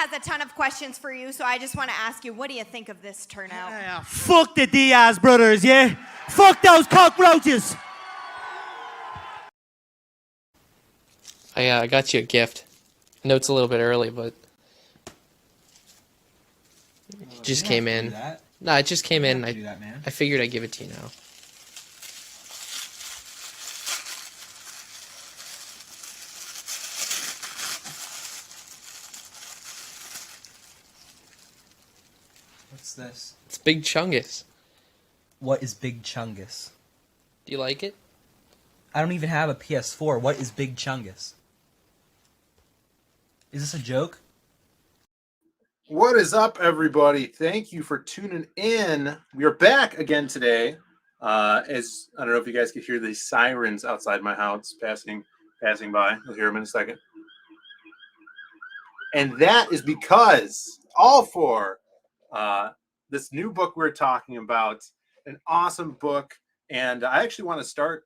has a ton of questions for you, so I just want to ask you, what do you think of this turnout? Yeah, fuck the Diaz brothers, yeah? Fuck those cockroaches! I got you a gift. I know it's a little bit early, but it just came in. No, it just came in. I figured I'd give it to you now. What's this? It's Big Chungus. What is Big Chungus? Do you like it? I don't even have a PS4. What is Big Chungus? Is this a joke? What is up, everybody? Thank you for tuning in. We are back again today. As I don't know if you guys could hear the sirens outside my house passing by. You'll hear them in a second. And that is because all for this new book we're talking about, an awesome book. And I actually want to start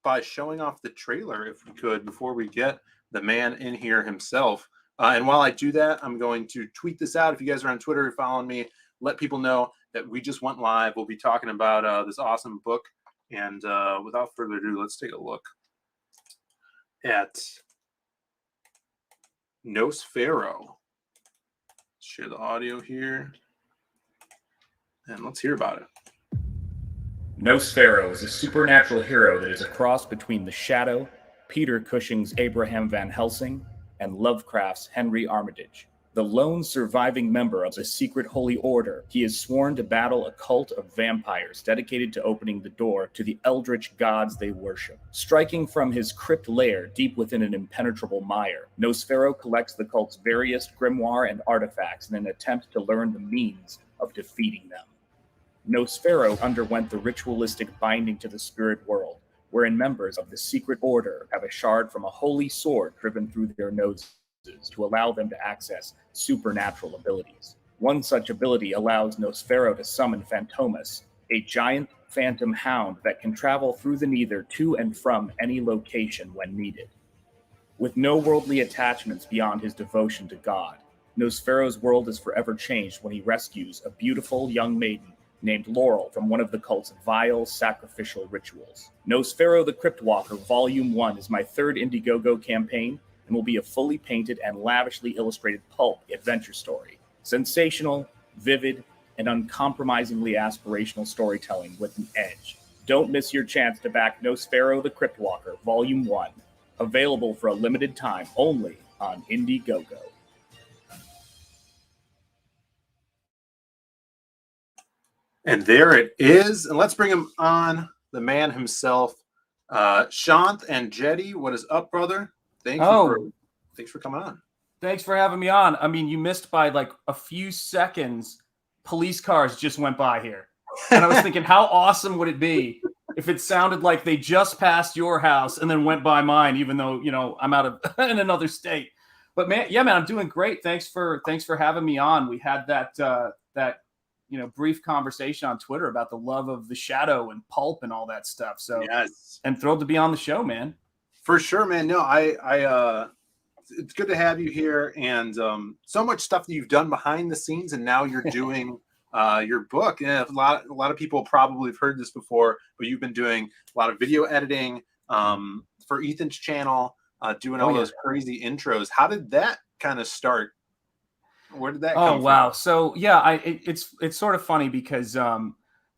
by showing off the trailer, if we could, before we get the man in here himself. And while I do that, I'm going to tweet this out. If you guys are on Twitter following me, let people know that we just went live. We'll be talking about this awesome book. And without further ado, let's take a look at NOSFERO. Share the audio here. And let's hear about it. NOSFERO is a supernatural hero that is a cross between The Shadow, Peter Cushing's Abraham Van Helsing, and Lovecraft's Henry Armitage. The lone surviving member of the secret holy order, he is sworn to battle a cult of vampires dedicated to opening the door to the eldritch gods they worship. Striking from his crypt lair deep within an impenetrable mire, NOSFERO collects the cult's various grimoire and artifacts in an attempt to learn the means of defeating them. NOSFERO underwent the ritualistic binding to the spirit world, wherein members of the secret order have a shard from a holy sword driven through their noses to allow them to access supernatural abilities. One such ability allows NOSFERO to summon Phantomas, a giant phantom hound that can travel through the nether to and from any location when needed. With no worldly attachments beyond his devotion to God, NOSFERO's world is forever changed when he rescues a beautiful young maiden named Laurel from one of the cult's vile sacrificial rituals. NOSFERO the Crypt Walker Volume 1 is my third Indiegogo campaign and will be a fully painted and lavishly illustrated pulp adventure story. Sensational, vivid, and uncompromisingly aspirational storytelling with an edge. Don't miss your chance to back NOSFERO the Crypt Walker Volume 1. Available for a limited time only on Indiegogo. And there it is. And let's bring him on, the man himself. Shanth and Enjeti, what is up, brother? Thanks for coming on. Thanks for having me on. I mean, you missed by like a few seconds. Police cars just went by here. And I was thinking, how awesome would it be if it sounded like they just passed your house and then went by mine, even though, you know, I'm out of in another state. But man, I'm doing great. Thanks for having me on. We had that brief conversation on Twitter about the love of The Shadow and pulp and all that stuff. So, yes. And thrilled to be on the show, man. For sure, man. No, it's good to have you here, and so much stuff that you've done behind the scenes, and now you're doing your book. Yeah, a lot of people probably have heard this before, but you've been doing a lot of video editing for Ethan's channel, doing all those crazy intros. How did that kind of start? Where did that come from? Oh, wow. So, yeah, it's sort of funny because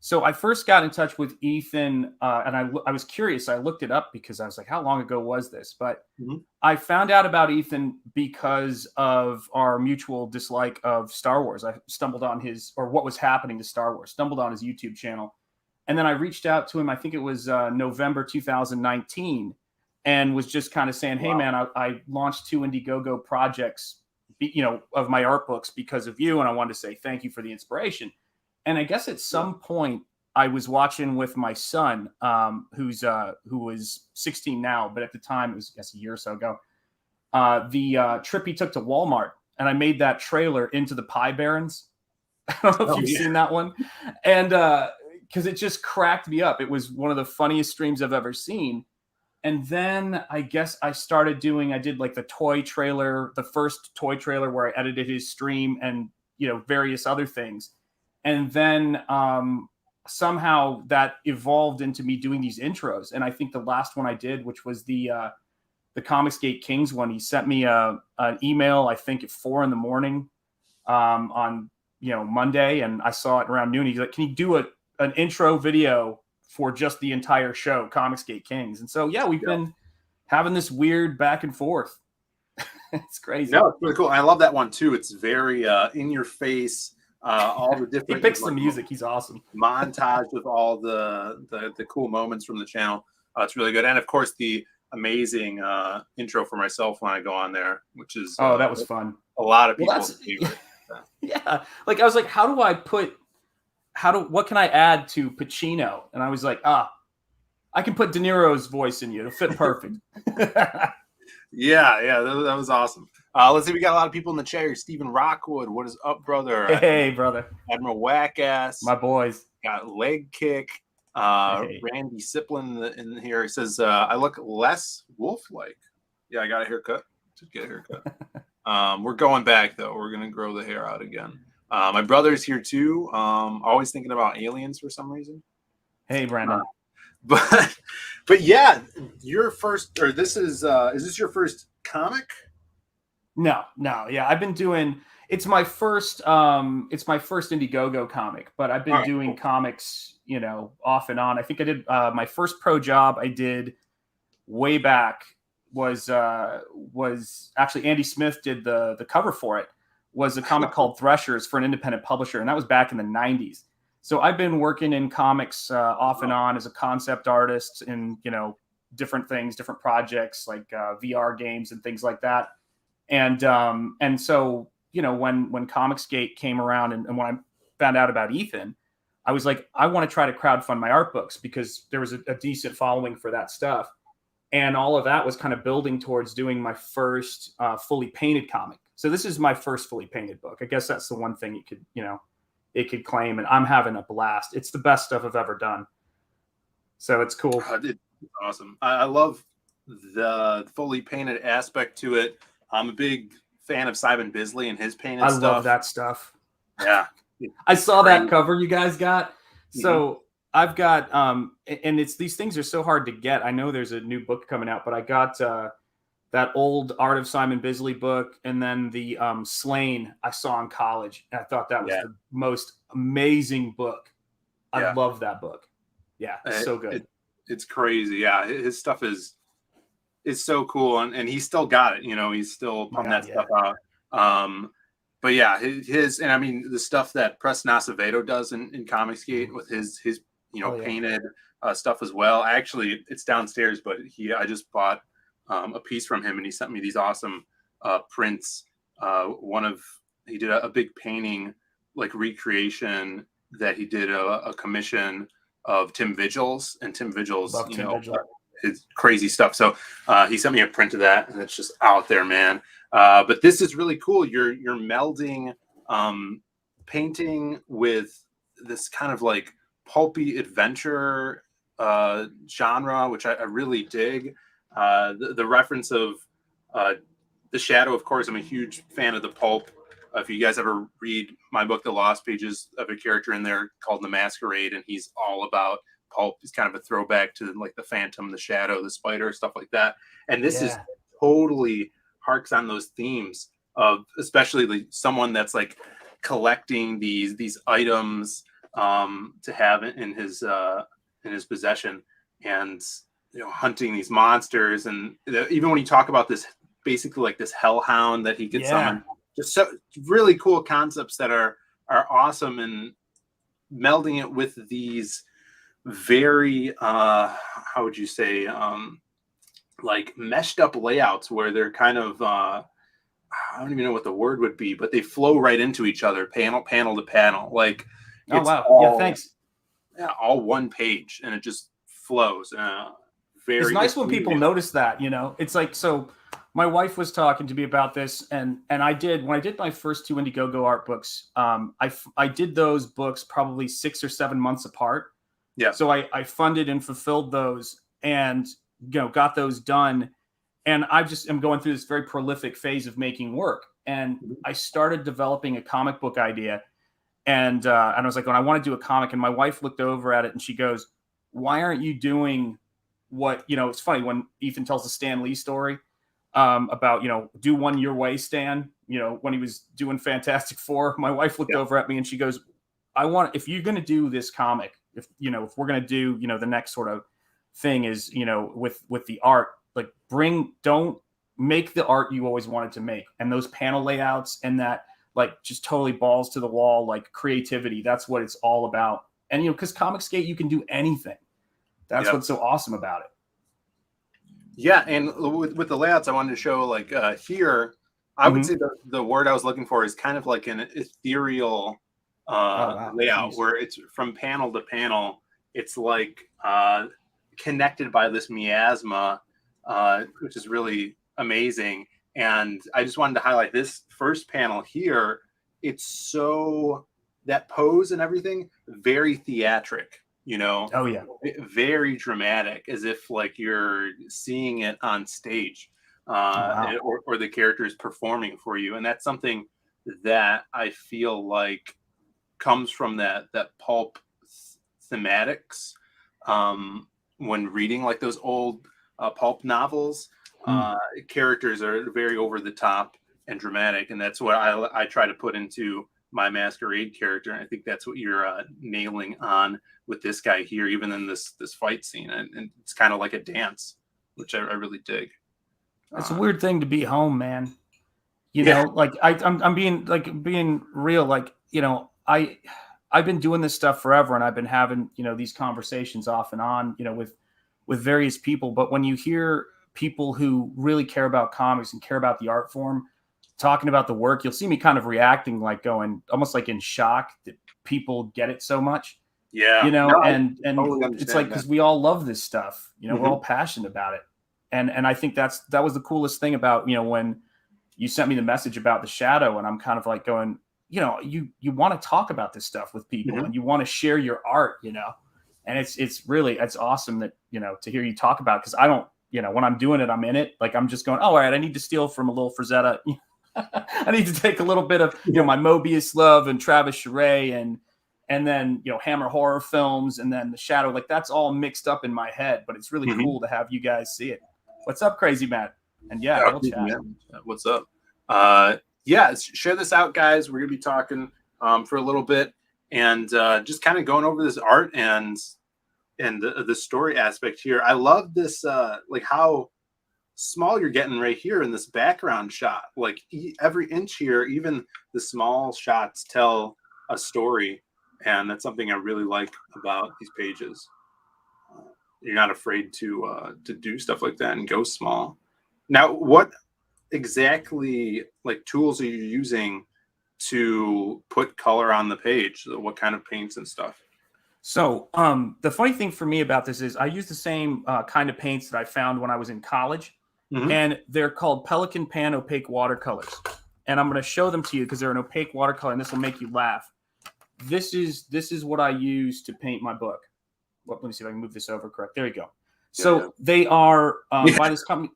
so I first got in touch with Ethan and I was curious. I looked it up because I was like, how long ago was this? But I found out about Ethan because of our mutual dislike of Star Wars. I stumbled on what was happening to Star Wars, stumbled on his YouTube channel. And then I reached out to him, I think it was November 2019, and was just kind of saying, hey, man, I launched 2 Indiegogo projects of my art books because of you. And I wanted to say thank you for the inspiration. And I guess at some point I was watching with my son, who was 16 now, but at the time it was, I guess, a year or so ago, the trip he took to Walmart, and I made that trailer into the Pie Barons. I don't know if you've seen that one. And because it just cracked me up. It was one of the funniest streams I've ever seen. And then I guess I did like the toy trailer, the first toy trailer where I edited his stream and, various other things. And then somehow that evolved into me doing these intros. And I think the last one I did, which was the Comicsgate Kings one, he sent me an email, I think at 4 a.m. On Monday, and I saw it around noon. He's like, "Can you do an intro video for just the entire show, Comicsgate Kings?" And so we've been having this weird back and forth. It's crazy. No, it's really cool. I love that one too. It's very in your face. All the different. He picks the music. He's awesome. Montage of all the cool moments from the channel. It's really good, and of course the amazing intro for myself when I go on there, which is that was fun. A lot of people's favorite. Yeah, like I was like, what can I add to Pacino? And I was like, I can put De Niro's voice in you. It'll fit perfect. Yeah, that was awesome. Let's see, we got a lot of people in the chat here. Stephen Rockwood, what is up, brother? Hey, brother. Admiral Wackass. My boys. Got Leg Kick. Hey. Randy Siplin in here. He says, I look less wolf-like. Yeah, I got a haircut. Just get a haircut. We're going back, though. We're going to grow the hair out again. My brother's here, too. Always thinking about aliens for some reason. Hey, Brandon. But yeah, your first, or is this your first comic? No. Yeah, I've been doing. It's my first Indiegogo comic, but I've been doing comics, off and on. I think I did my first pro job I did way back was actually Andy Smith did the cover for it. Was a comic called Threshers for an independent publisher, and that was back in the 90s. So I've been working in comics off and on as a concept artist in, different things, different projects like VR games and things like that. And so, when Comicsgate came around and when I found out about Ethan, I was like, I want to try to crowdfund my art books because there was a decent following for that stuff. And all of that was kind of building towards doing my first fully painted comic. So this is my first fully painted book. I guess that's the one thing it could claim, and I'm having a blast. It's the best stuff I've ever done. So it's cool. It's awesome. I love the fully painted aspect to it. I'm a big fan of Simon Bisley and his painted stuff. I love that stuff. Yeah. I saw that cover you guys got. So I've got, and these things are so hard to get. I know there's a new book coming out, but I got that old Art of Simon Bisley book, and then the Slain I saw in college. And I thought that was the most amazing book. I love that book. Yeah, it's so good. It's crazy. Yeah, his stuff is so cool, and he's still got it. He's still pumping that stuff out. But yeah, his and I mean the stuff that Preston Acevedo does in Comicsgate with his painted stuff as well. Actually, it's downstairs, but I just bought a piece from him, and he sent me these awesome prints. He did a big painting, like recreation that he did a commission of Tim Vigils, and Tim Vigils, his crazy stuff. So he sent me a print of that, and it's just out there, man. But this is really cool. You're melding painting with this kind of like pulpy adventure genre, which I really dig. The reference of The Shadow, of course, I'm a huge fan of the pulp. If you guys ever read my book, The Lost Pages, of a character in there called The Masquerade, and he's all about pulp. He's kind of a throwback to like the Phantom, the Shadow, the Spider, stuff like that. And this is totally harks on those themes of especially someone that's like collecting these items to have in his possession, and hunting these monsters. And even when you talk about this, basically like this hellhound that he could summon, just so really cool concepts that are awesome, and melding it with these very how would you say like meshed up layouts where they're kind of I don't even know what the word would be, but they flow right into each other, panel to panel. Like thanks. Yeah, all one page, and it just flows. It's nice when people notice that. It's like, so my wife was talking to me about this, and when I did my first 2 Indiegogo art books, I did those books probably 6 or 7 months apart. Yeah. So I funded and fulfilled those, and got those done. And I just am going through this very prolific phase of making work. And I started developing a comic book idea. And I was like, I want to do a comic. And my wife looked over at it and she goes, why aren't you doing what, it's funny when Ethan tells the Stan Lee story about, do one your way, Stan, when he was doing Fantastic Four. My wife looked over at me and she goes, if you're going to do this comic, if we're going to do, the next sort of thing is, with the art, like don't make the art you always wanted to make. And those panel layouts and that, like, just totally balls to the wall, like creativity. That's what it's all about. And, because Comicsgate, you can do anything. That's what's so awesome about it. Yeah. And with the layouts, I wanted to show, like, here, I would say the word I was looking for is kind of like an ethereal layout. Jeez. Where it's from panel to panel. It's like connected by this miasma, which is really amazing. And I just wanted to highlight this first panel here. It's so, that pose and everything, very theatric, Oh yeah. Very dramatic, as if like you're seeing it on stage, or the characters performing for you. And that's something that I feel like comes from that pulp thematics, when reading like those old pulp novels. Characters are very over the top and dramatic, and that's what I try to put into my Masquerade character. And I think that's what you're nailing on with this guy here, even in this fight scene. And it's kind of like a dance, which I really dig. It's a weird thing to be home, man. Like I'm being real. Like, I've been doing this stuff forever, and I've been having, these conversations off and on, with various people. But when you hear people who really care about comics and care about the art form talking about the work, you'll see me kind of reacting, like going almost like in shock that people get it so much. Yeah. And totally, it's like, because we all love this stuff, we're all passionate about it. And I think that was the coolest thing about, when you sent me the message about the Shadow, and I'm kind of like going, you want to talk about this stuff with people, and you want to share your art, and it's awesome that, to hear you talk about it. Cause I don't, when I'm doing it, I'm in it. Like, I'm just going, oh, all right, I need to steal from a little Frazetta. I need to take a little bit of, my Mobius love and Travis Charest and then, Hammer horror films, and then the Shadow. Like, that's all mixed up in my head, but it's really cool to have you guys see it. What's up, Crazy Matt? And we'll chat. What's up? Share this out, guys. We're going to be talking for a little bit, and just kind of going over this art and the story aspect here. I love this, like how small you're getting right here in this background shot. Like every inch here, even the small shots tell a story, and that's something I really like about these pages. You're not afraid to do stuff like that and go small. Now, what exactly like tools are you using to put color on the page? What kind of paints and stuff? So the funny thing for me about this is I use the same kind of paints that I found when I was in college, and they're called Pelican Pan opaque watercolors. And I'm going to show them to you because they're an opaque watercolor, and this will make you laugh. This is what I use to paint my book. Let me see if I can move this over correct. There you go. So they are by this company.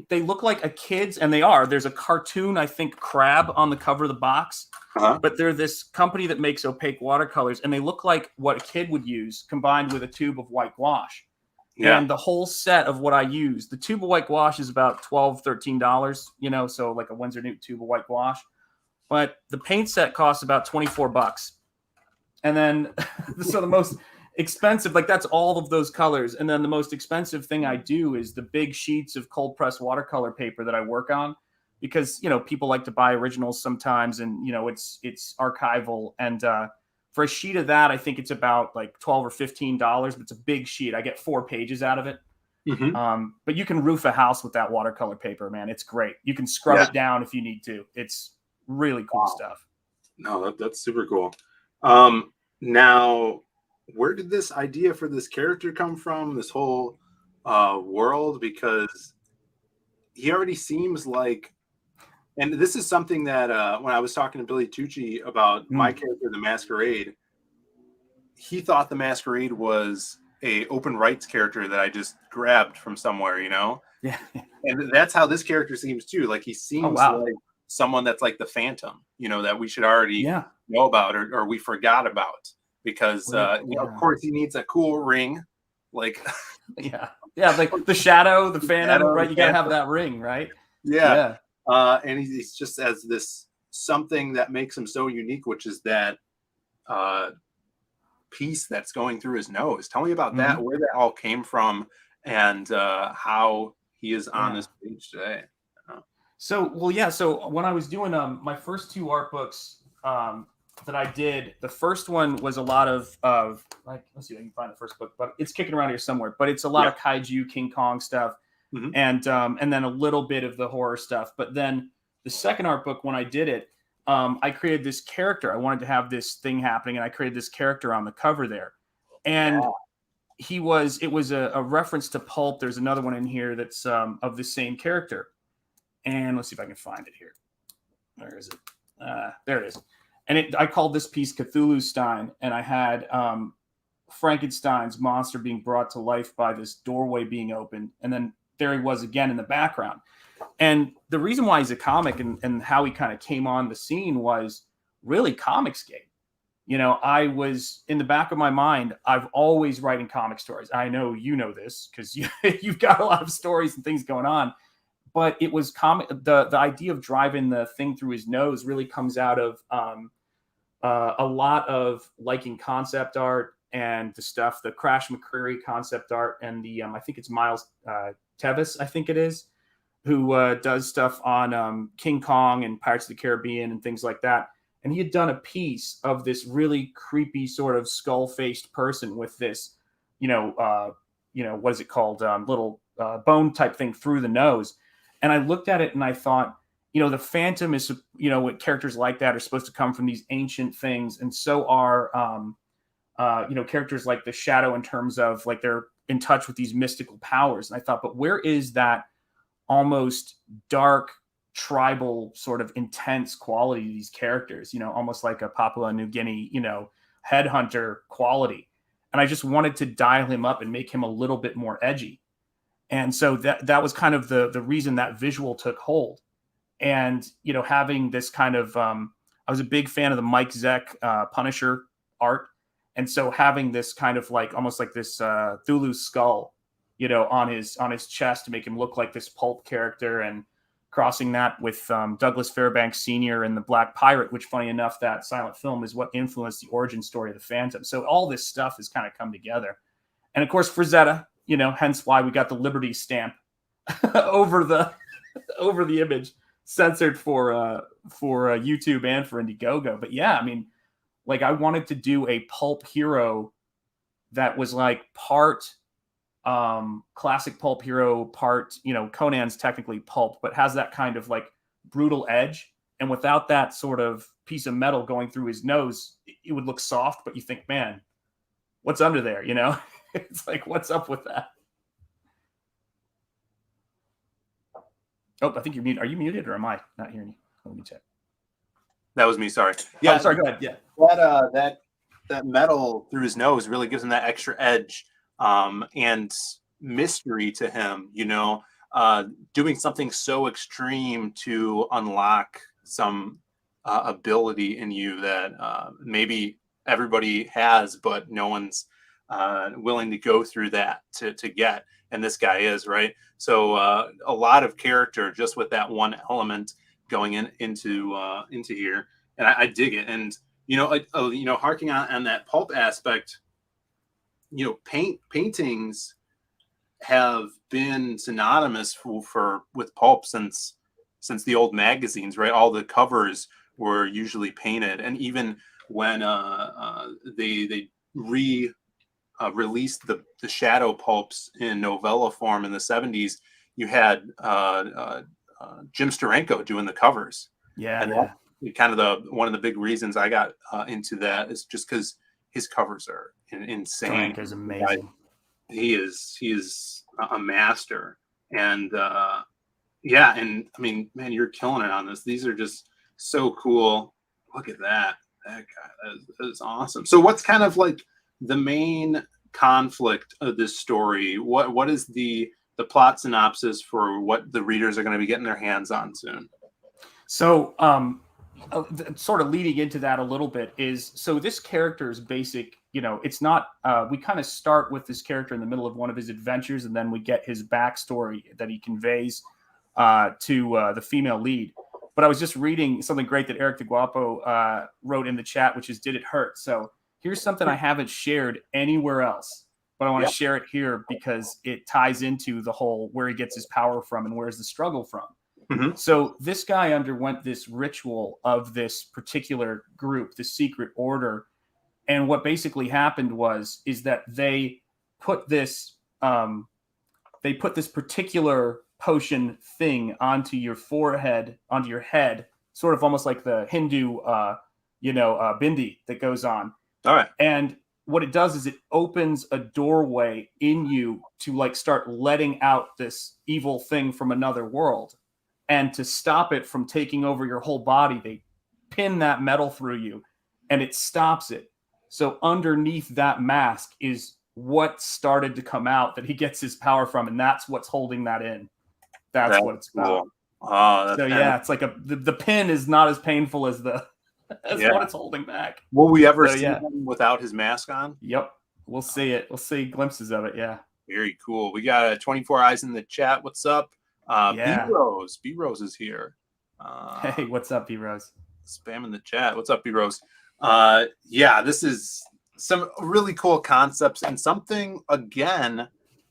They look like a kid's, and they are. There's a cartoon, I think, crab on the cover of the box. But they're this company that makes opaque watercolors, and they look like what a kid would use combined with a tube of white gouache. Yeah. And the whole set of what I use, the tube of white gouache is about $12, $13, so like a Winsor Newton tube of white gouache. But the paint set costs about $24. And then, so the most expensive, like that's all of those colors. And then the most expensive thing I do is the big sheets of cold press watercolor paper that I work on, because, people like to buy originals sometimes, and, it's archival. And for a sheet of that, I think it's about like $12 or $15, but it's a big sheet. I get 4 pages out of it. But you can roof a house with that watercolor paper, man. It's great. You can scrub it down if you need to. It's really cool stuff. No, that's super cool. Now, where did this idea for this character come from? This whole world, because he already seems like, and this is something that when I was talking to Billy Tucci about my character, the Masquerade, he thought the Masquerade was a open rights character that I just grabbed from somewhere, you know. Yeah. And that's how this character seems too. Like he seems wow. like someone that's like the Phantom, you know, that we should already Yeah. know about or we forgot about because Well, you know, yeah. of course he needs a cool ring, like Yeah. Yeah, like the Shadow, the Phantom, Shadow, right? the You gotta have Phantom. that ring, right? yeah. Yeah. And he's just as this something that makes him so unique, which is that piece that's going through his nose. Tell me about that, where that all came from, and how he is on this page today. So, well, yeah. So when I was doing my first 2 art books that I did, the first one was a lot of like, let's see if I can find the first book, but it's kicking around here somewhere. But it's a lot of kaiju, King Kong stuff, and then a little bit of the horror stuff. But then the second art book, when I did it, I created this character. I wanted to have this thing happening, and I created this character on the cover there, and it was a reference to pulp. There's another one in here that's of the same character. And let's see if I can find it here. Where is it? There it is. And I called this piece Cthulhu Stein, and I had Frankenstein's monster being brought to life by this doorway being opened, and then there he was again in the background. And the reason why he's a comic and how he kind of came on the scene was really Comicsgate. You know, I was in the back of my mind, I've always writing comic stories. I know you know this because you've got a lot of stories and things going on. But it was the idea of driving the thing through his nose really comes out of a lot of liking concept art and the Crash McCreary concept art, and the I think it's Miles Tevis, I think it is, who does stuff on King Kong and Pirates of the Caribbean and things like that. And he had done a piece of this really creepy sort of skull-faced person with this, what is it called, little bone type thing through the nose. And I looked at it and I thought, the Phantom is, what characters like that are supposed to come from these ancient things. And so are, characters like the Shadow in terms of like they're in touch with these mystical powers. And I thought, but where is that almost dark, tribal sort of intense quality to these characters, almost like a Papua New Guinea, headhunter quality. And I just wanted to dial him up and make him a little bit more edgy. And so that was kind of the reason that visual took hold. And, having this kind of, I was a big fan of the Mike Zeck Punisher art. And so having this kind of like, almost like this Thulu skull, on his chest to make him look like this pulp character, and crossing that with Douglas Fairbanks Sr. and the Black Pirate, which funny enough, that silent film is what influenced the origin story of the Phantom. So all this stuff has kind of come together. And of course, Frazetta, hence why we got the Liberty stamp over the image, censored for YouTube and for Indiegogo. But yeah, I mean, like I wanted to do a pulp hero that was like part classic pulp hero, part, Conan's technically pulp, but has that kind of like brutal edge. And without that sort of piece of metal going through his nose, it would look soft, but you think, man, what's under there? It's like, what's up with that? Oh, I think you're muted. Are you muted or am I not hearing you? Let me check. That was me. Sorry. Yeah. Oh, sorry. Go ahead. Yeah. That metal through his nose really gives him that extra edge and mystery to him. Doing something so extreme to unlock some ability in you that maybe everybody has, but no one's willing to go through that to get. And this guy is, right. So a lot of character just with that one element going into here, and I dig it. And harking on that pulp aspect, paintings have been synonymous with pulp since the old magazines, right? All the covers were usually painted, and even when they released the shadow pulps in novella form in the 70s, you had Jim Steranko doing the covers. Yeah. And that kind of one of the big reasons I got into that is just because his covers are insane. Steranko's amazing. He is a master. And and I mean, man, you're killing it on this. These are just so cool. Look at that. That guy, that is awesome. So what's kind of like the main conflict of this story? What is the plot synopsis for what the readers are going to be getting their hands on soon? So, sort of leading into that a little bit is, so this character's basic, it's not, we kind of start with this character in the middle of one of his adventures, and then we get his backstory that he conveys to the female lead. But I was just reading something great that Eric DeGuapo wrote in the chat, which is, did it hurt? So here's something I haven't shared anywhere else, but I want to share it here because it ties into the whole where he gets his power from and where's the struggle from. Mm-hmm. So this guy underwent this ritual of this particular group, the secret order. And what basically happened is that they put this particular potion thing onto your forehead, onto your head, sort of almost like the Hindu, bindi that goes on. All right. And what it does is it opens a doorway in you to like start letting out this evil thing from another world. And to stop it from taking over your whole body, they pin that metal through you and it stops it. So underneath that mask is what started to come out that he gets his power from. And that's what's holding that in. That's what it's about. Cool. Oh, so yeah, it's like the pin is not as painful as what it's holding back. Will we ever see him without his mask on? Yep. We'll see it. We'll see glimpses of it. Yeah. Very cool. We got 24 eyes in the chat. What's up? B-Rose. B-Rose is here. Hey, what's up, B-Rose? Spam in the chat. What's up, B-Rose? This is some really cool concepts and something, again,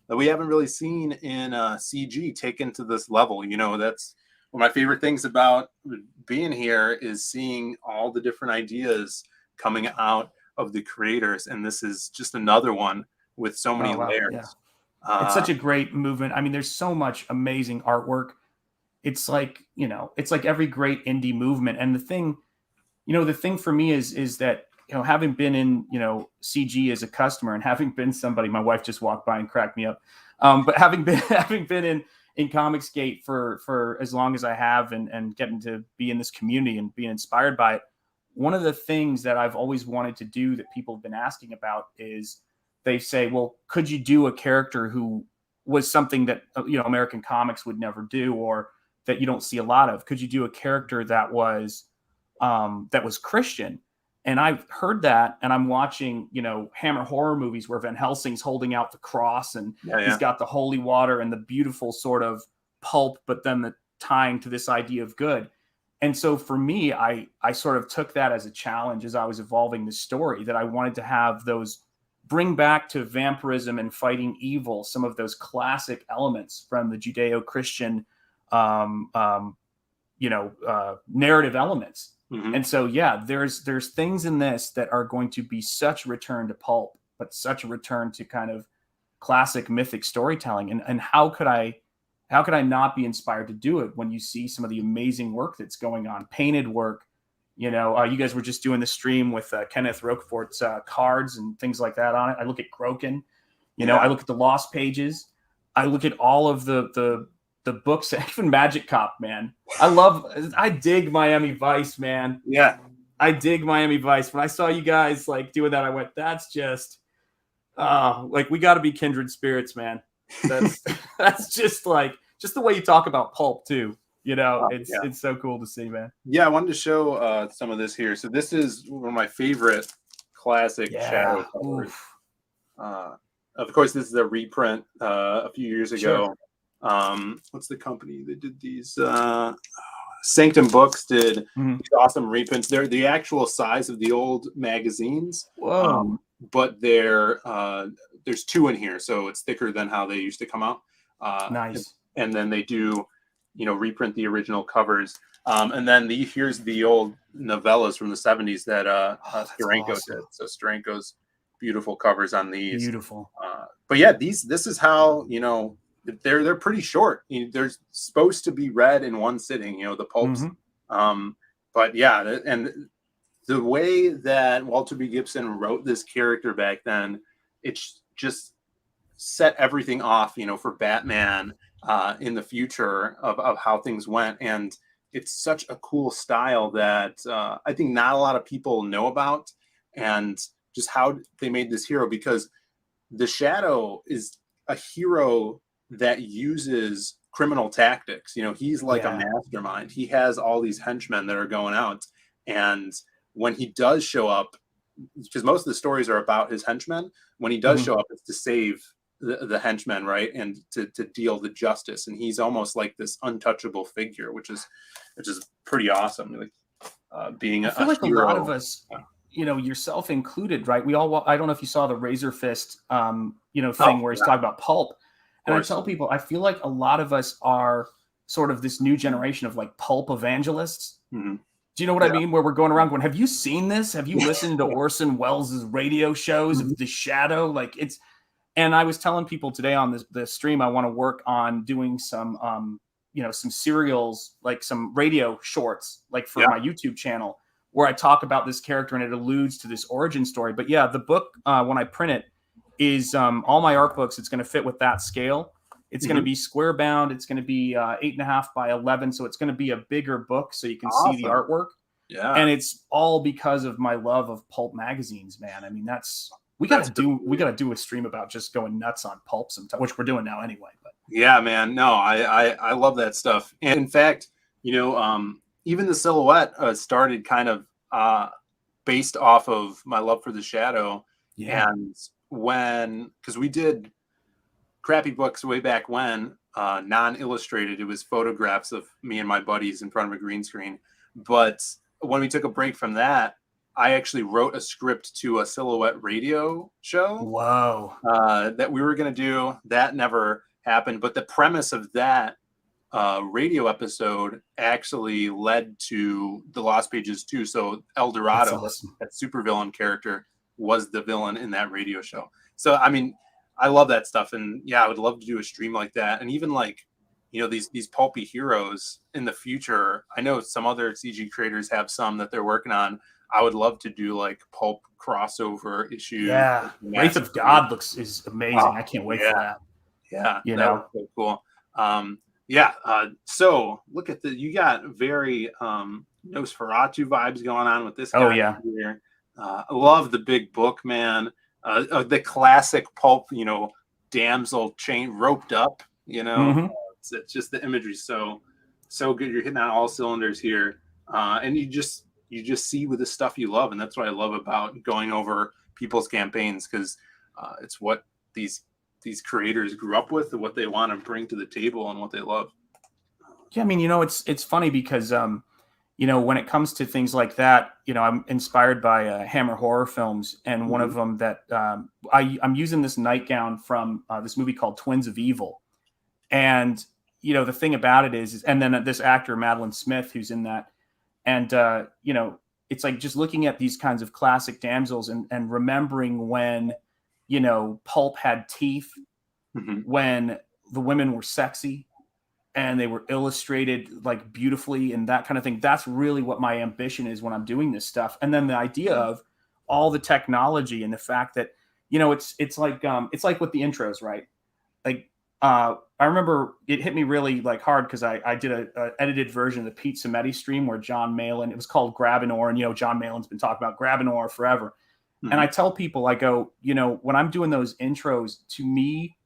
that we haven't really seen in CG taken to this level. That's one of my favorite things about being here is seeing all the different ideas coming out of the creators. And this is just another one with so many layers. Yeah. It's such a great movement. I mean, there's so much amazing artwork. It's like, it's like every great indie movement. And the thing for me is that, having been in, CG as a customer and having been somebody, my wife just walked by and cracked me up. But having been in Comicsgate for as long as I have and getting to be in this community and being inspired by it, one of the things that I've always wanted to do that people have been asking about is, they say, well, could you do a character who was something that, American comics would never do, or that you don't see a lot of? Could you do a character that was Christian? And I've heard that, and I'm watching, Hammer horror movies where Van Helsing's holding out the cross and he's got the holy water and the beautiful sort of pulp, but then the tying to this idea of good. And so for me, I sort of took that as a challenge as I was evolving the story, that I wanted to have those bring back to vampirism and fighting evil some of those classic elements from the Judeo-Christian, narrative elements. Mm-hmm. And so, there's things in this that are going to be such a return to pulp, but such a return to kind of classic mythic storytelling. And how could I not be inspired to do it when you see some of the amazing work that's going on, painted work? You guys were just doing the stream with Kenneth Roquefort's cards and things like that on it. I look at Crokin, I look at the Lost Pages. I look at all of the books, even Magic Cop, man. I dig Miami Vice, man. Yeah. I dig Miami Vice. When I saw you guys like doing that, I went, that's just we got to be kindred spirits, man. That's just the way you talk about pulp too. It's so cool to see, man. Yeah, I wanted to show some of this here. So this is one of my favorite classic shadow covers. Of course, this is a reprint a few years ago. Sure. What's the company that did these? Sanctum Books did these awesome reprints. They're the actual size of the old magazines. Whoa. But there's two in here, so it's thicker than how they used to come out. Nice. And then they do reprint the original covers. And then here's the old novellas from the 70s that Steranko did. So Steranko's beautiful covers on these. Beautiful. But yeah, this is how, they're pretty short. They're supposed to be read in one sitting, the pulps. Mm-hmm. But yeah, and the way that Walter B. Gibson wrote this character back then, it's just set everything off, for Batman in the future of how things went. And it's such a cool style that I think not a lot of people know about, and just how they made this hero, because the Shadow is a hero that uses criminal tactics. You know, he's like a mastermind. He has all these henchmen that are going out, and when he does show up, because most of the stories are about his henchmen, when he does show up, it's to save the henchmen, right, and to deal the justice. And he's almost like this untouchable figure, which is pretty awesome. Like being I feel like hero. a lot of us, you know, yourself included, right? We all, I don't know if you saw the Razor Fist, you know, thing where he's talking about pulp. And I tell people, I feel like a lot of us are sort of this new generation of like pulp evangelists. Do you know what I mean? Where we're going around going, have you seen this? Have you listened to Orson Welles' radio shows of The Shadow? Like it's, and I was telling people today on the stream, I want to work on doing some, you know, some serials, like some radio shorts, like for my YouTube channel, where I talk about this character and it alludes to this origin story. But yeah, the book, when I print it, is all my art books. It's going to fit with that scale. It's going to be square bound. It's going to be 8.5 by 11. So it's going to be a bigger book so you can see the artwork. Yeah. And it's all because of my love of pulp magazines, man. I mean, we got to do a stream about just going nuts on pulp sometime, which we're doing now anyway. But yeah, man, no, I love that stuff. And in fact, you know, even the silhouette started kind of based off of my love for the Shadow. Yeah. And because we did crappy books way back when, non-illustrated, it was photographs of me and my buddies in front of a green screen. But when we took a break from that, I actually wrote a script to a silhouette radio show. Wow. That we were going to do. That never happened. But the premise of that radio episode actually led to the Lost Pages too. So El Dorado, that supervillain character, was the villain in that radio show. So, I mean, I love that stuff. And yeah, I would love to do a stream like that. And even like, you know, these pulpy heroes in the future. I know some other CG creators have some that they're working on. I would love to do like pulp crossover issues. Yeah. Wraith of God is amazing. I can't wait for that. Yeah. You know, so cool. So look at you got very Nosferatu vibes going on with this guy. Oh yeah. Here. I love the big book, man. The classic pulp, you know, damsel chain roped up, you know. It's just the imagery so good. You're hitting on all cylinders here. And you just see with the stuff you love. And that's what I love about going over people's campaigns, because it's what these creators grew up with and what they want to bring to the table and what they love. Yeah, I mean, you know, it's funny because you know, when it comes to things like that, you know, I'm inspired by Hammer horror films, and one of them that I'm using this nightgown from this movie called Twins of Evil. And you know, the thing about it is and then this actor Madeline Smith who's in that, and you know, it's like just looking at these kinds of classic damsels and remembering when, you know, pulp had teeth, when the women were sexy and they were illustrated like beautifully and that kind of thing. That's really what my ambition is when I'm doing this stuff. And then the idea of all the technology and the fact that, you know, it's like with the intros, right? Like, I remember it hit me really like hard because I did a edited version of the Pete Cimetti stream where John Malin, it was called Grab an Oar. And, you know, John Malin's been talking about Grab an Oar forever. And I tell people, I go, you know, when I'm doing those intros, to me,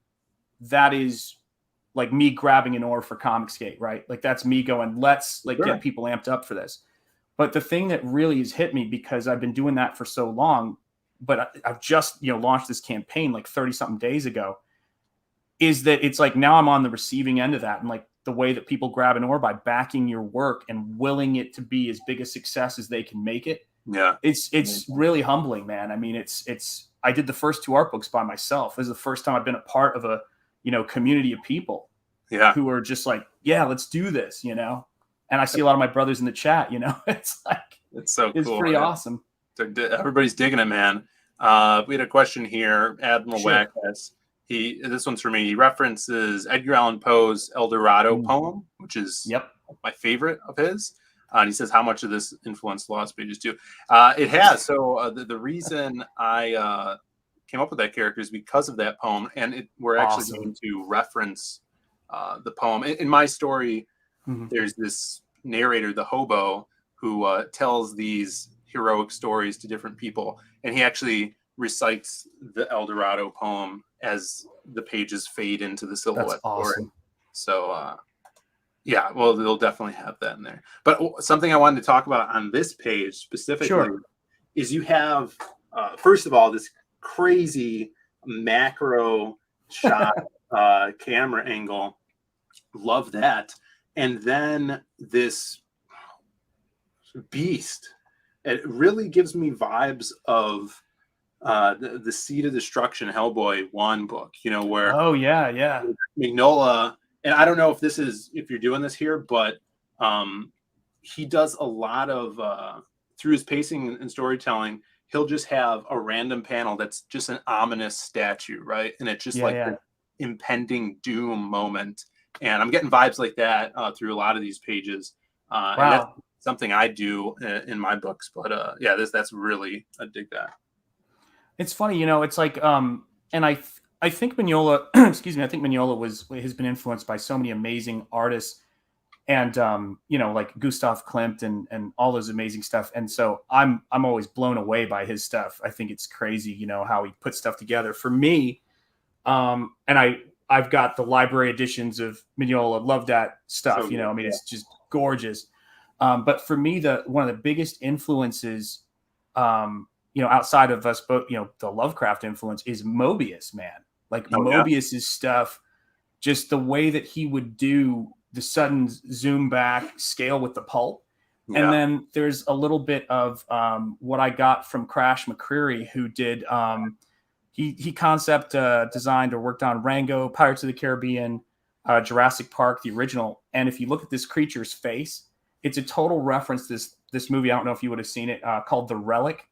that is like me grabbing an oar for Comicsgate, right? Like that's me going, let's like get people amped up for this. But the thing that really has hit me, because I've been doing that for so long, but I've just, you know, launched this campaign like 30 something days ago, is that it's like now I'm on the receiving end of that. And like the way that people grab an oar by backing your work and willing it to be as big a success as they can make it. Yeah. It's really humbling, man. I mean, I did the first 2 art books by myself. This is the first time I've been a part of a, you know, community of people who are just like, yeah, let's do this, you know? And I see a lot of my brothers in the chat, you know, it's like, it's so cool. It's pretty awesome. Everybody's digging it, man. We had a question here. Admiral Wackass. This one's for me. He references Edgar Allan Poe's El Dorado poem, which is my favorite of his. And he says, how much of this influenced Lost Pages too? It has. So the reason I came up with that character is because of that poem. And we're actually going to reference the poem. In my story, there's this narrator, the hobo, who tells these heroic stories to different people. And he actually recites the El Dorado poem as the pages fade into the silhouette. That's awesome. So, yeah, well, they'll definitely have that in there. But something I wanted to talk about on this page specifically is you have, first of all, this crazy macro shot camera angle. Love that. And then this beast. It really gives me vibes of the Seed of Destruction Hellboy 1 book, you know, where Mignola, and I don't know if you're doing this here, but he does a lot of through his pacing and storytelling, he'll just have a random panel that's just an ominous statue, right? And it's just the impending doom moment. And I'm getting vibes like that through a lot of these pages. And that's something I do in my books. But that's really, I dig that. It's funny, you know, it's like, and I think Mignola, excuse me, I think Mignola has been influenced by so many amazing artists and, you know, like Gustav Klimt and all those amazing stuff. And so I'm always blown away by his stuff. I think it's crazy, you know, how he puts stuff together. For me, and I've got the library editions of Mignola, love that stuff, you know, I mean, it's just gorgeous. But for me, one of the biggest influences, you know, outside of us both, you know, the Lovecraft influence is Mobius, man. Like Mobius's stuff, just the way that he would do the sudden zoom back scale with the pulp. Yeah. And then there's a little bit of what I got from Crash McCreary, who did, he concept designed or worked on Rango, Pirates of the Caribbean, Jurassic Park, the original. And if you look at this creature's face, it's a total reference to this movie. I don't know if you would have seen it, called The Relic.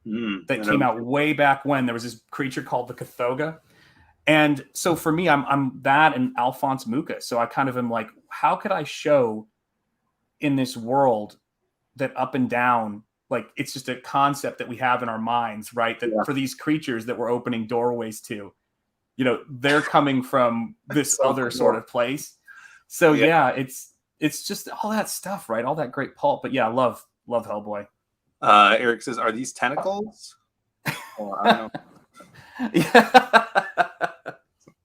That came out way back when. There was this creature called the Cathoga. And so for me, I'm that and Alphonse Mucha. So I kind of am like, how could I show in this world that up and down, like it's just a concept that we have in our minds, right? That for these creatures that we're opening doorways to, you know, they're coming from this other sort of place. So it's just all that stuff, right? All that great pulp. But yeah, I love Hellboy. Eric says, "Are these tentacles?" Oh, I don't know. Yeah.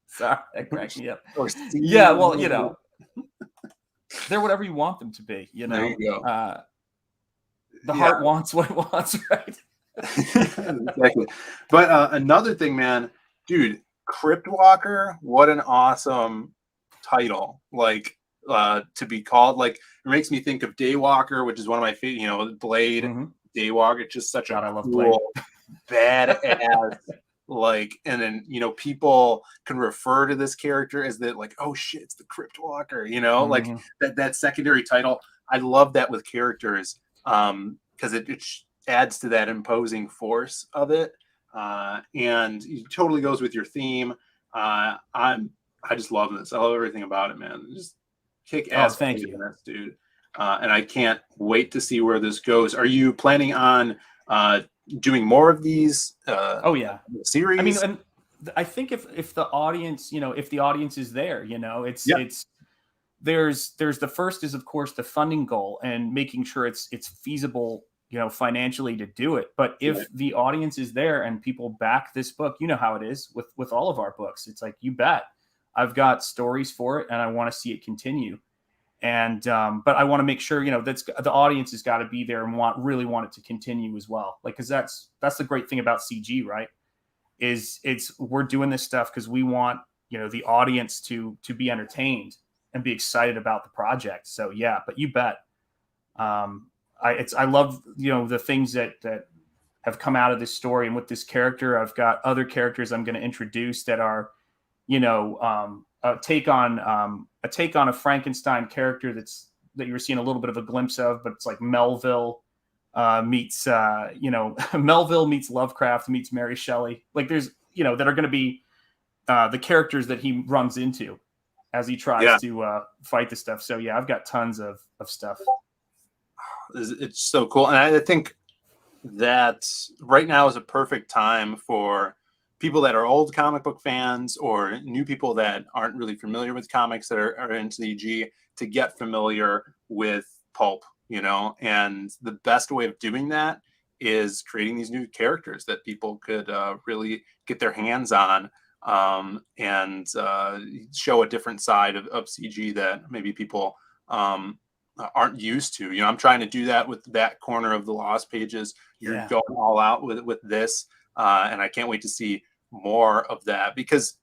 Sorry, that cracked me up. Yeah, well, you know, they're whatever you want them to be. You know, there you go. The heart wants what it wants, right? Exactly. But another thing, man, dude, Crypt Walker. What an awesome title! Like to be called. Like it makes me think of Daywalker, which is one of my favorite. You know, Blade. Mm-hmm. Daywalker. It's just such I love cool, Blade. badass. Like, and then, you know, people can refer to this character as that, like, oh shit, it's the Crypt Walker, you know, like that secondary title. I love that with characters, because it adds to that imposing force of it, and it totally goes with your theme. I just love this. I love everything about it, man. Just kick ass. Thank you, dude. And I can't wait to see where this goes. Are you planning on doing more of these series? I mean, and I think if the audience, you know, if the audience is there, you know, there's the first is of course the funding goal and making sure it's feasible, you know, financially to do it. But if the audience is there and people back this book, you know how it is with all of our books. It's like, you bet I've got stories for it and I want to see it continue. And but I want to make sure, you know, that's the audience has got to be there and really want it to continue as well. Like, because that's the great thing about CG, right? Is we're doing this stuff because we want, you know, the audience to be entertained and be excited about the project. So yeah, but you bet. I love, you know, the things that have come out of this story, and with this character, I've got other characters I'm going to introduce that are, you know, a take on a Frankenstein character that you were seeing a little bit of a glimpse of, but it's like Melville meets Melville meets Lovecraft meets Mary Shelley. Like there's, you know, that are going to be the characters that he runs into as he tries to fight this stuff. So yeah, I've got tons of stuff. It's so cool, and I think that right now is a perfect time for people that are old comic book fans or new people that aren't really familiar with comics that are into the EG to get familiar with pulp, you know, and the best way of doing that is creating these new characters that people could really get their hands on, and show a different side of CG that maybe people aren't used to. I'm trying to do that with that corner of the Lost Pages. You're going all out with this, and I can't wait to see more of that, because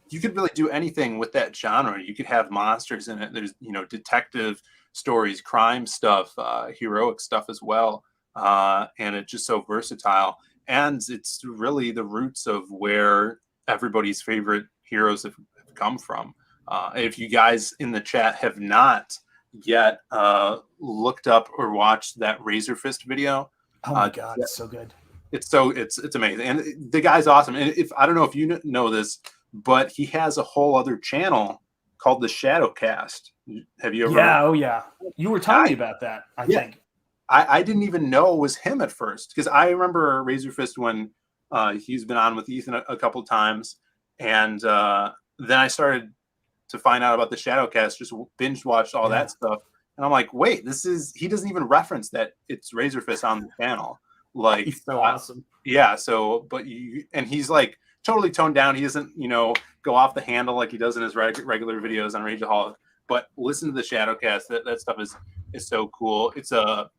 you could really do anything with that genre. You could have monsters in it. There's detective stories, crime stuff, heroic stuff as well, and it's just so versatile. And it's really the roots of where everybody's favorite heroes have come from. If you guys in the chat have not yet looked up or watched that Razor Fist video, oh my god, it's so good. It's amazing, and the guy's awesome. And if I don't know if you know this, but he has a whole other channel called the Shadowcast. Have you ever? Yeah, oh yeah. You were telling me about that. I think I didn't even know it was him at first, because I remember Razor Fist when he's been on with Ethan a couple times, and then I started to find out about the Shadowcast, just binge watched all that stuff, and I'm like, wait, he doesn't even reference that it's Razor Fist on the channel. Like, he's so awesome. Yeah. So, and he's like totally toned down. He doesn't, go off the handle like he does in his regular videos on Rageaholic. But listen to the Shadowcast. That stuff is so cool. It's a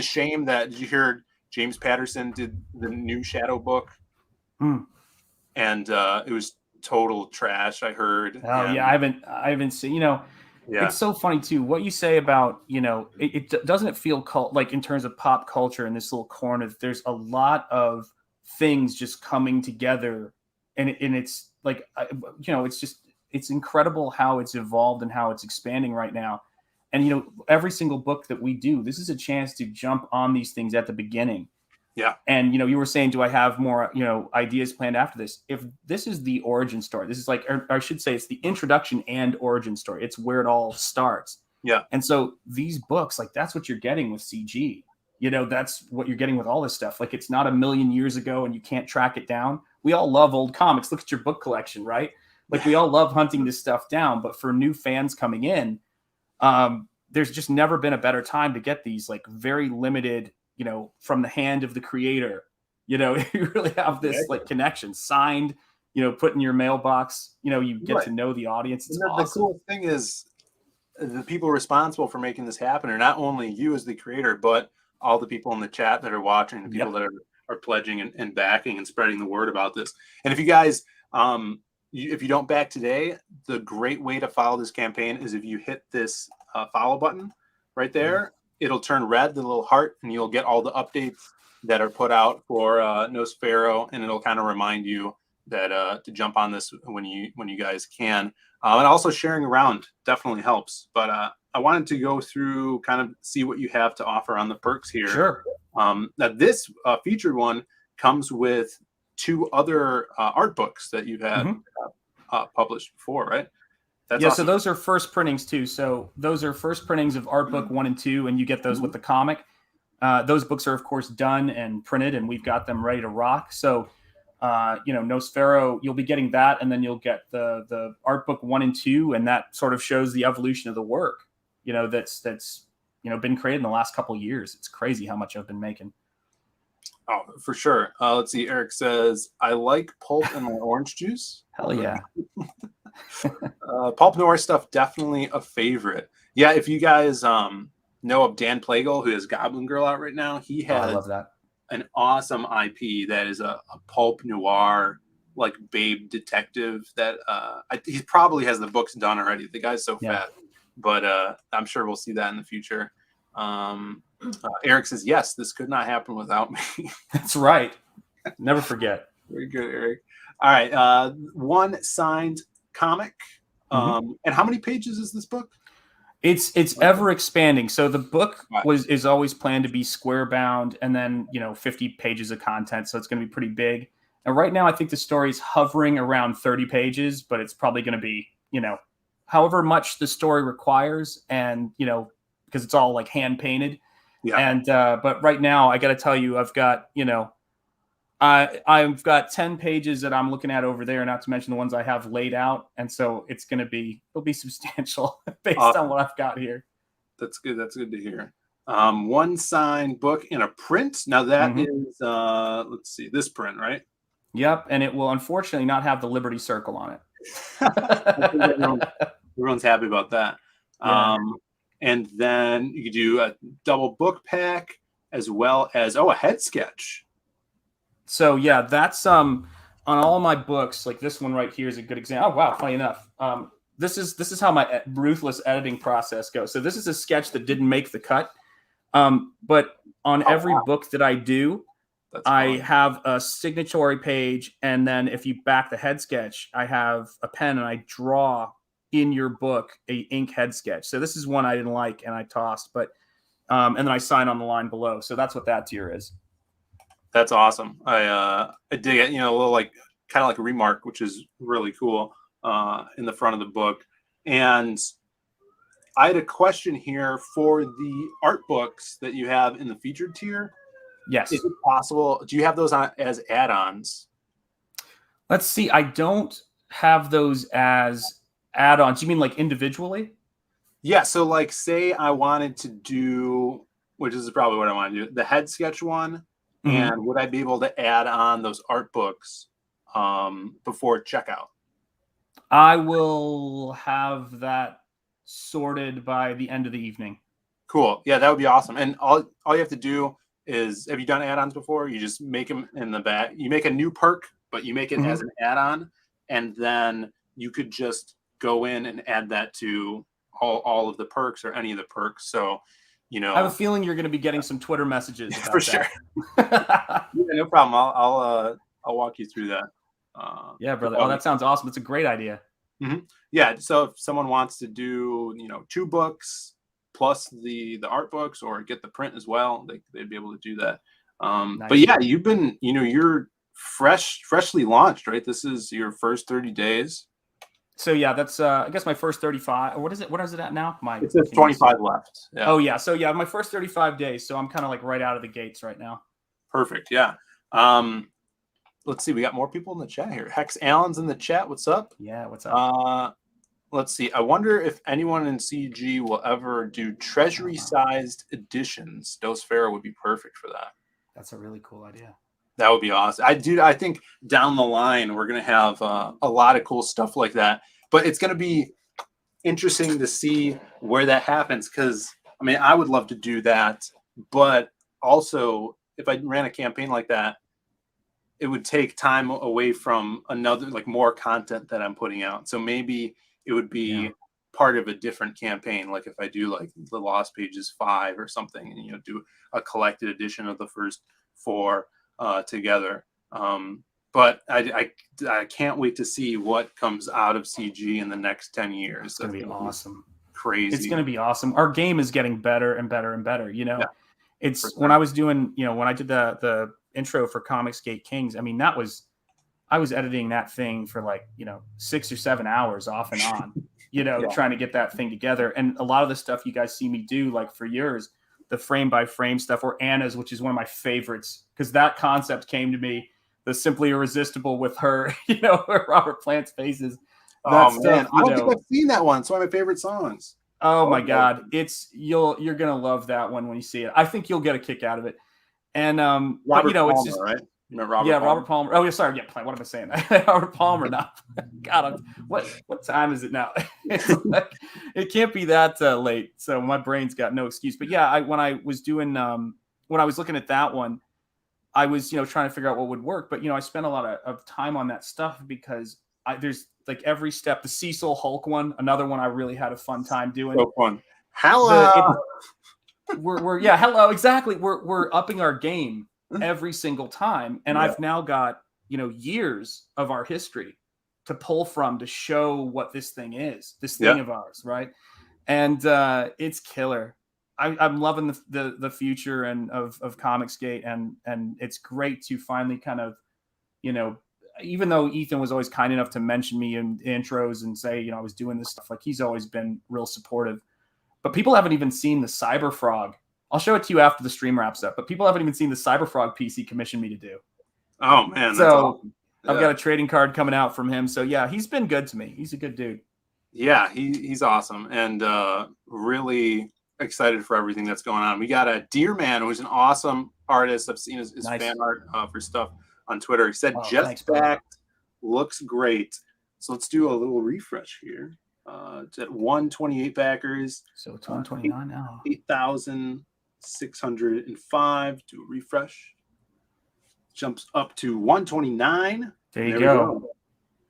shame that, did you hear James Patterson did the new Shadow book? And it was total trash, I heard. Oh yeah, I haven't seen. It's so funny too. What you say about it doesn't feel like in terms of pop culture in this little corner. There's a lot of things just coming together, and it's like it's incredible how it's evolved and how it's expanding right now. And every single book that we do, this is a chance to jump on these things at the beginning. Yeah. And you were saying, do I have more ideas planned after this? If this is the origin story, this is like, or I should say, it's the introduction and origin story. It's where it all starts. Yeah. And so these books, like, that's what you're getting with CG. That's what you're getting with all this stuff. Like, it's not a million years ago and you can't track it down. We all love old comics. Look at your book collection, right? Like, we all love hunting this stuff down. But for new fans coming in, there's just never been a better time to get these, like, very limited, from the hand of the creator. You really have this like connection signed, put in your mailbox. You get to know the audience. It's awesome. The cool thing is, the people responsible for making this happen are not only you as the creator, but all the people in the chat that are watching, the people that are pledging and backing and spreading the word about this. And if you guys, if you don't back today, the great way to follow this campaign is if you hit this follow button right there. It'll turn red, the little heart, and you'll get all the updates that are put out for NOSFERO, and it'll kind of remind you that to jump on this when you guys can. And also sharing around definitely helps. But I wanted to go through, kind of see what you have to offer on the perks here. Sure. Now this featured one comes with 2 other art books that you've had published before, right? That's awesome. So those are first printings too. So those are first printings of art book 1 and 2, and you get those with the comic. Those books are, of course, done and printed, and we've got them ready to rock. So, NOSFERO, you'll be getting that, and then you'll get the art book 1 and 2, and that sort of shows the evolution of the work, that's been created in the last couple of years. It's crazy how much I've been making. Oh, for sure. Let's see. Eric says, I like pulp in my orange juice. Hell yeah. Pulp noir stuff, definitely a favorite. Yeah, if you guys know of Dan Plagle, who has Goblin Girl out right now, he has I love that. An awesome IP that is a pulp noir, like babe detective that he probably has the books done already. The guy's so fat, but I'm sure we'll see that in the future. Eric says, yes, this could not happen without me. That's right. Never forget. Very good, Eric. All right. 1 signed comic. And how many pages is this book? It's ever expanding. So the book is always planned to be square bound, and then 50 pages of content. So it's going to be pretty big. And right now, I think the story is hovering around 30 pages, but it's probably going to be however much the story requires, and because it's all like hand painted. Yeah. And but right now, I got to tell you, I've got I've got 10 pages that I'm looking at over there, not to mention the ones I have laid out. And so it'll be substantial based on what I've got here. That's good. That's good to hear. one signed book in a print. Now that is, let's see, this print, right? Yep, and it will unfortunately not have the Liberty Circle on it. Everyone's happy about that. Yeah. And then you could do a double book pack as well as a head sketch. So yeah, that's on all of my books. Like this one right here is a good example. Oh wow, funny enough. This is how my ruthless editing process goes. So this is a sketch that didn't make the cut. But on every book that I do, I have a signatory page, and then if you back the head sketch, I have a pen and I draw in your book a ink head sketch. So this is one I didn't like and I tossed, but and then I sign on the line below. So that's what that tier is. That's awesome. I dig it. A little kind of like a remark, which is really cool in the front of the book. And I had a question here for the art books that you have in the featured tier. Yes. Is it possible? Do you have those as add-ons? Let's see. I don't have those as add-ons. You mean like individually? Yeah. So say I wanted to do, which is probably what I want to do, the head sketch one. And would I be able to add on those art books before checkout? I will have that sorted by the end of the evening. Cool. Yeah, that would be awesome. And all you have to do is, have you done add-ons before? You just make them in the back. You make a new perk, but you make it as an add-on, and then you could just go in and add that to all of the perks or any of the perks. So, I have a feeling you're going to be getting some Twitter messages about for sure. that. Yeah, no problem. I'll walk you through that. Yeah, brother. Oh, that sounds awesome. It's a great idea. Yeah. So if someone wants to do, 2 books plus the art books, or get the print as well, they'd be able to do that. Nice. But yeah, you've been, you're freshly launched, right? This is your first 30 days. So yeah, that's I guess my first 35. What is it? What is it at now? It says 25 left. Yeah. Oh yeah. So yeah, my first 35 days. So I'm kind of right out of the gates right now. Perfect. Yeah. Let's see. We got more people in the chat here. Hex Allen's in the chat. What's up? Yeah. What's up? Let's see. I wonder if anyone in CG will ever do treasury-sized editions. NOSFERO would be perfect for that. That's a really cool idea. That would be awesome. I think down the line we're going to have a lot of cool stuff like that. But it's going to be interesting to see where that happens, because I would love to do that, but also if I ran a campaign like that, it would take time away from another, more content that I'm putting out. So maybe it would be part of a different campaign. Like if I do the Lost Pages 5 or something, and do a collected edition of the first 4 together. But I can't wait to see what comes out of CG in the next 10 years. It's going to be awesome. Crazy. It's going to be awesome. Our game is getting better and better and better. It's sure. When I was doing, when I did the intro for Comicsgate Kings, I was editing that thing for 6 or 7 hours off and on, trying to get that thing together. And a lot of the stuff you guys see me do, for yours, the frame by frame stuff, or Anna's, which is one of my favorites, because that concept came to me, the Simply Irresistible with her, Robert Plant's faces. Man, I don't think I've seen that one. It's one of my favorite songs. Oh my God. You're going to love that one when you see it. I think you'll get a kick out of it. And, Robert Palmer, it's just, right? Robert Palmer. Oh, yeah, sorry. Yeah, what am I saying? Robert Palmer. Not. God, what time is it now? It can't be that late. So my brain's got no excuse. But yeah, when I was doing, when I was looking at that one, I was, trying to figure out what would work. But, I spent a lot of time on that stuff because there's every step. The Cecil Hulk one, another one I really had a fun time doing. So fun. Hello. Hello. Exactly. We're upping our game every single time. And I've now got, years of our history to pull from to show what this thing is, this thing of ours. Right. And it's killer. I'm loving the future and of Comicsgate, and it's great to finally kind of, even though Ethan was always kind enough to mention me in intros and say, I was doing this stuff, he's always been real supportive. But people haven't even seen the Cyberfrog. I'll show it to you after the stream wraps up. But people haven't even seen the Cyberfrog piece he commissioned me to do. Oh man, so awesome. I've got a trading card coming out from him. So yeah, he's been good to me. He's a good dude. Yeah, he's awesome, and really excited for everything that's going on. We got a Deer Man, who's an awesome artist. I've seen his Nice. fan art for stuff on Twitter. He said, Oh, just thanks, brother. backed, looks great. So let's do a little refresh here. It's at 128 backers. So it's 129 now. 8,605. Do a refresh. Jumps up to 129. There you we go.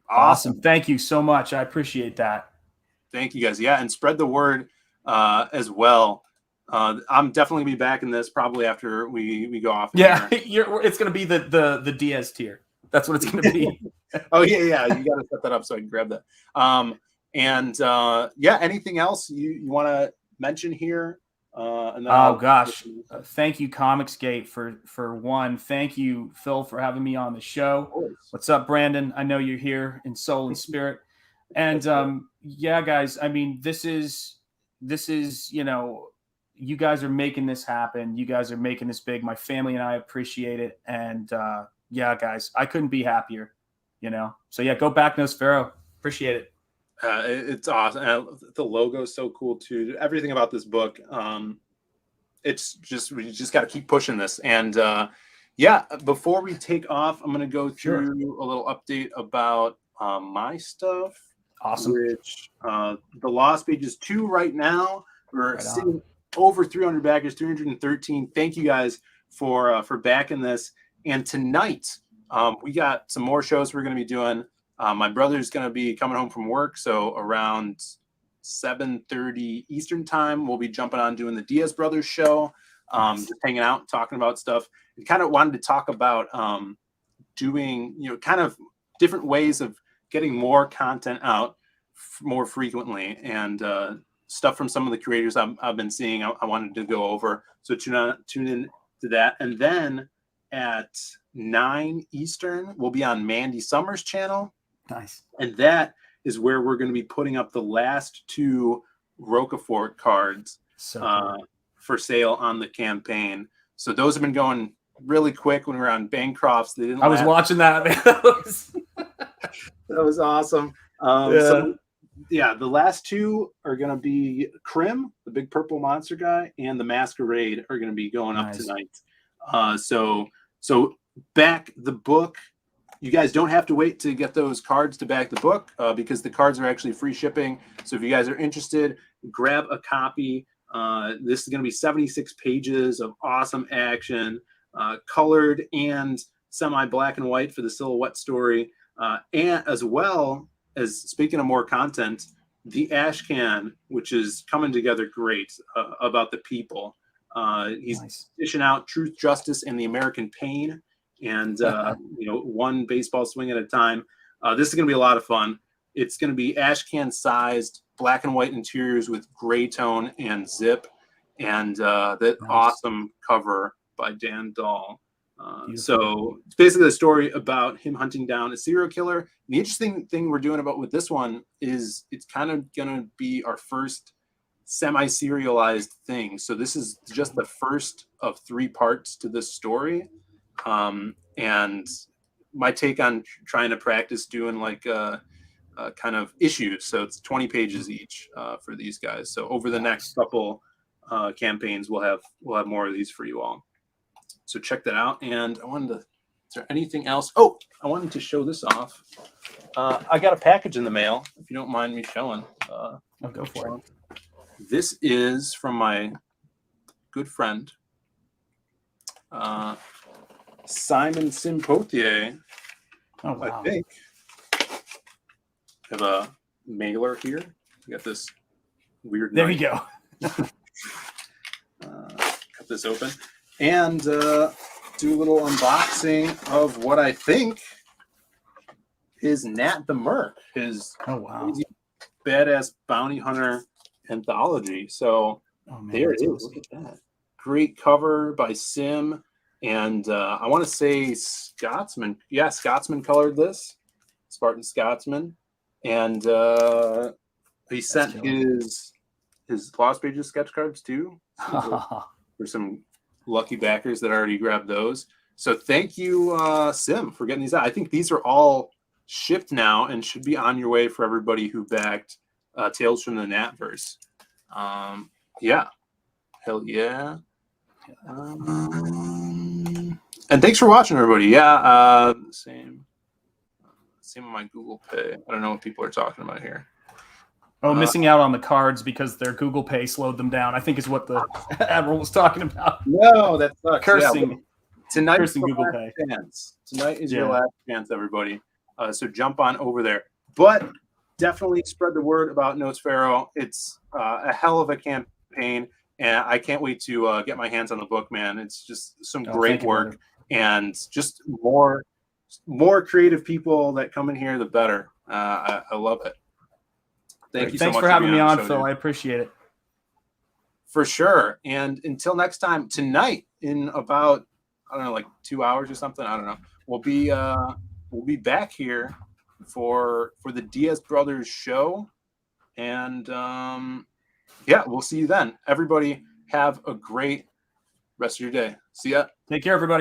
Awesome. Thank you so much. I appreciate that. Thank you guys. Yeah, and spread the word as well. I'm definitely gonna be back in this probably after we go off. Yeah, it's gonna be the Diaz tier. That's what it's gonna be. Oh yeah. You gotta set that up so I can grab that. Anything else you want to mention here? Thank you, Comicsgate, for one. Thank you, Phil, for having me on the show. What's up, Brandon? I know you're here in soul and spirit. And guys, I mean, this is you guys are making this happen. You guys are making this big. My family and I appreciate it. And guys, I couldn't be happier. So go back, NOSFERO. Appreciate it. It's awesome. The logo is so cool too. Everything about this book. It's just we just got to keep pushing this. And before we take off, I'm going to go through a little update about my stuff. Awesome. Which the Lost Pages 2 right now. We're sitting over 300 backers, 313. Thank you guys for backing this. And tonight we got some more shows we're going to be doing. My brother's going to be coming home from work, so around 7:30 Eastern time, we'll be jumping on doing the Diaz Brothers show, just hanging out, talking about stuff. We kind of wanted to talk about doing, kind of different ways of getting more content out more frequently, and stuff from some of the creators I've been seeing. I wanted to go over, so tune in to that. And then at 9 Eastern, we'll be on Mandy Summers' channel. Nice. And that is where we're going to be putting up the last 2 Roquefort cards for sale on the campaign. So those have been going really quick when we were on Bancrofts. They didn't. I was watching that. That was awesome. The last 2 are going to be Crim, the big purple monster guy, and the Masquerade are going to be going up tonight. So back the book. You guys don't have to wait to get those cards to back the book because the cards are actually free shipping. So if you guys are interested, grab a copy. This is going to be 76 pages of awesome action, colored and semi-black and white for the silhouette story. And as well as, speaking of more content, the Ashcan, which is coming together great about the people. He's dishing out Truth, Justice, and the American Pain. And one baseball swing at a time. This is going to be a lot of fun. It's going to be Ashcan sized, black and white interiors with gray tone and zip, and awesome cover by Dan Dahl. So it's basically a story about him hunting down a serial killer. And the interesting thing we're doing with this one is it's kind of going to be our first semi-serialized thing. So this is just the first of 3 parts to this story. And my take on trying to practice doing like kind of issues. So it's 20 pages each for these guys. So over the next couple campaigns, we'll have more of these for you all. So check that out. And is there anything else? Oh, I wanted to show this off. I got a package in the mail, if you don't mind me showing. I'll go for it. This is from my good friend, Simon Simpothier. Oh, wow. I think I have a mailer here. We got this weird. There we go. Cut this open and do a little unboxing of what I think is Nat the Merc, his crazy badass bounty hunter anthology. So there it is. Look at that. Great cover by Sim. And I want to say Scotsman. Yeah, Scotsman colored this. Spartan Scotsman. And he sent his Lost Pages sketch cards too. So there's some lucky backers that already grabbed those. So thank you, Sim, for getting these out. I think these are all shipped now and should be on your way for everybody who backed Tales from the Natverse. Hell yeah. And thanks for watching, everybody. Yeah, same on my Google Pay. I don't know what people are talking about here. Oh, missing out on the cards because their Google Pay slowed them down, I think is what the Admiral was talking about. No, that sucks. Cursing. Yeah, tonight Cursing Google Pay. Tonight is your last chance, everybody. So jump on over there. But definitely spread the word about NOSFERO. It's a hell of a campaign, and I can't wait to get my hands on the book, man. It's just some great work, and just more creative people that come in here, the better. I love it. Thank you so much. Thanks for having me on, Phil. Phil. I appreciate it. For sure. And until next time, tonight in about, I don't know, like 2 hours or something. I don't know. We'll be back here for the Diaz Brothers show. And yeah, we'll see you then. Everybody have a great rest of your day. See ya. Take care, everybody.